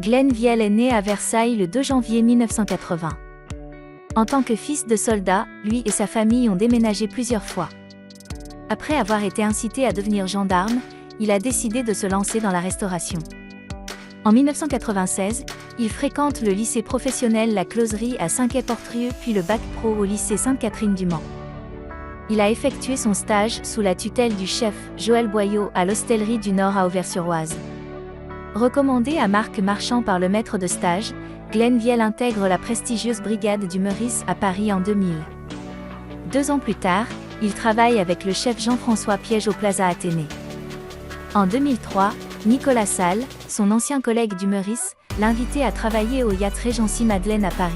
Glenn Viel est né à Versailles le 2 janvier 1980. En tant que fils de soldat, lui et sa famille ont déménagé plusieurs fois. Après avoir été incité à devenir gendarme, il a décidé de se lancer dans la restauration. En 1996, il fréquente le lycée professionnel La Closerie à Saint-Quay-Portrieux puis le bac pro au lycée Sainte-Catherine du Mans. Il a effectué son stage sous la tutelle du chef Joël Boyau à l'Hostellerie du Nord à Auvers-sur-Oise. Recommandé à Marc Marchand par le maître de stage, Glenn Viel intègre la prestigieuse brigade du Meurice à Paris en 2000. 2 ans plus tard, il travaille avec le chef Jean-François Piège au Plaza Athénée. En 2003, Nicolas Salles, son ancien collègue du Meurice, l'a invité à travailler au yacht Regency Madeleine à Paris,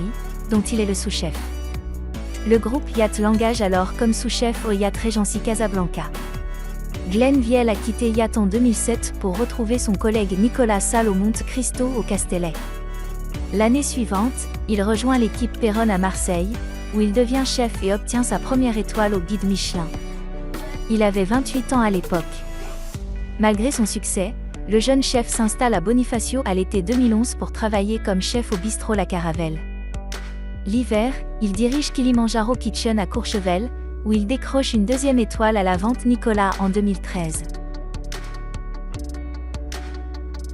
dont il est le sous-chef. Le groupe Yacht l'engage alors comme sous-chef au yacht Regency Casablanca. Glenn Viel a quitté Yacht en 2007 pour retrouver son collègue Nicolas Salles au Monte Cristo au Castellet. L'année suivante, il rejoint l'équipe Perron à Marseille, où il devient chef et obtient sa première étoile au guide Michelin. Il avait 28 ans à l'époque. Malgré son succès, le jeune chef s'installe à Bonifacio à l'été 2011 pour travailler comme chef au bistrot La Caravelle. L'hiver, il dirige Kilimanjaro Kitchen à Courchevel, où il décroche une 2e étoile à la Vente Nicolas en 2013.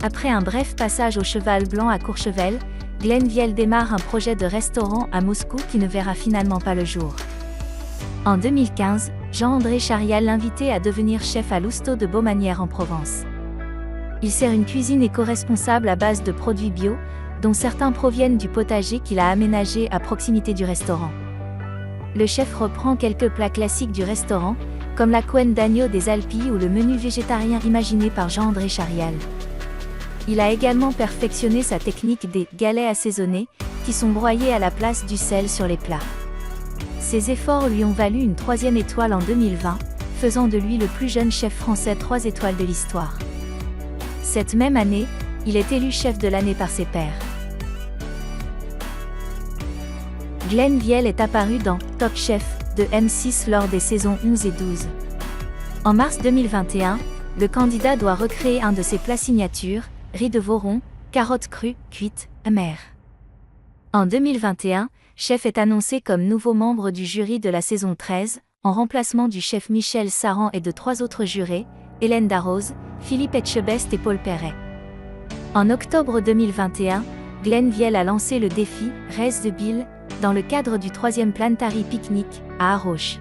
Après un bref passage au Cheval Blanc à Courchevel, Glenn Viel démarre un projet de restaurant à Moscou qui ne verra finalement pas le jour. En 2015, Jean-André Charial l'invitait à devenir chef à l'Ousto de Baumanière en Provence. Il sert une cuisine éco-responsable à base de produits bio, dont certains proviennent du potager qu'il a aménagé à proximité du restaurant. Le chef reprend quelques plats classiques du restaurant, comme la couenne d'agneau des Alpilles ou le menu végétarien imaginé par Jean-André Charial. Il a également perfectionné sa technique des galets assaisonnés, qui sont broyés à la place du sel sur les plats. Ses efforts lui ont valu une 3e étoile en 2020, faisant de lui le plus jeune chef français 3 étoiles de l'histoire. Cette même année, il est élu chef de l'année par ses pairs. Glenn Viel est apparu dans Top Chef de M6 lors des saisons 11 et 12. En mars 2021, le candidat doit recréer un de ses plats signatures, riz de veau rond, carottes crues, cuites, amères. En 2021, Chef est annoncé comme nouveau membre du jury de la saison 13, en remplacement du chef Michel Saran et de 3 autres jurés, Hélène Darroze, Philippe Etchebest et Paul Perret. En octobre 2021, Glenn Viel a lancé le défi Raise the Bill, dans le cadre du 3e Planetary Picnic, à Arroche.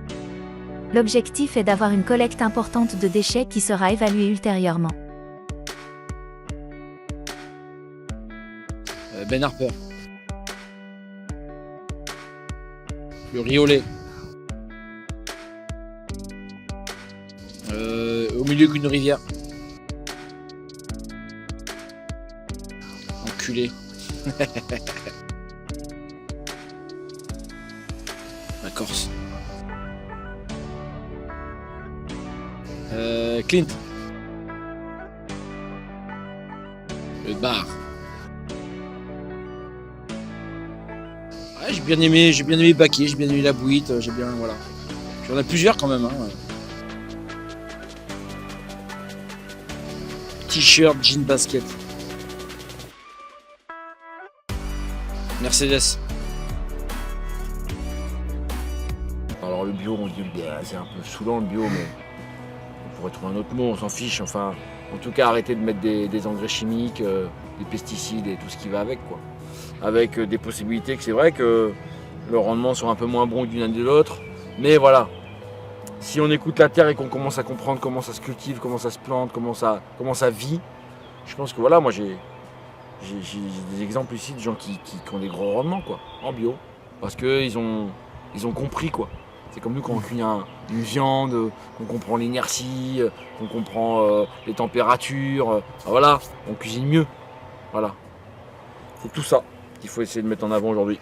L'objectif est d'avoir une collecte importante de déchets qui sera évaluée ultérieurement. Ben Harper. Le riolet. Au milieu d'une rivière. Enculé. La Corse. Clint. Le bar. Ouais, j'ai bien aimé Baquet, j'ai bien aimé la Bouite, j'ai bien, voilà. J'en ai plusieurs quand même, hein. T-shirt, jean, basket. Mercedes. Alors le bio, on dit c'est un peu saoulant le bio, mais on pourrait trouver un autre mot, on s'en fiche. Enfin, en tout cas, arrêter de mettre des engrais chimiques, des pesticides et tout ce qui va avec, quoi. Avec des possibilités que c'est vrai que le rendement soit un peu moins bon d'une année de l'autre. Mais voilà, si on écoute la terre et qu'on commence à comprendre comment ça se cultive, comment ça se plante, comment ça vit, je pense que voilà, moi j'ai des exemples ici de gens qui ont des gros rendements, quoi, en bio. Parce qu'ils ont compris, quoi. C'est comme nous quand on cuit une viande, qu'on comprend l'inertie, qu'on comprend les températures. Voilà, on cuisine mieux. Voilà. C'est tout ça qu'il faut essayer de mettre en avant aujourd'hui.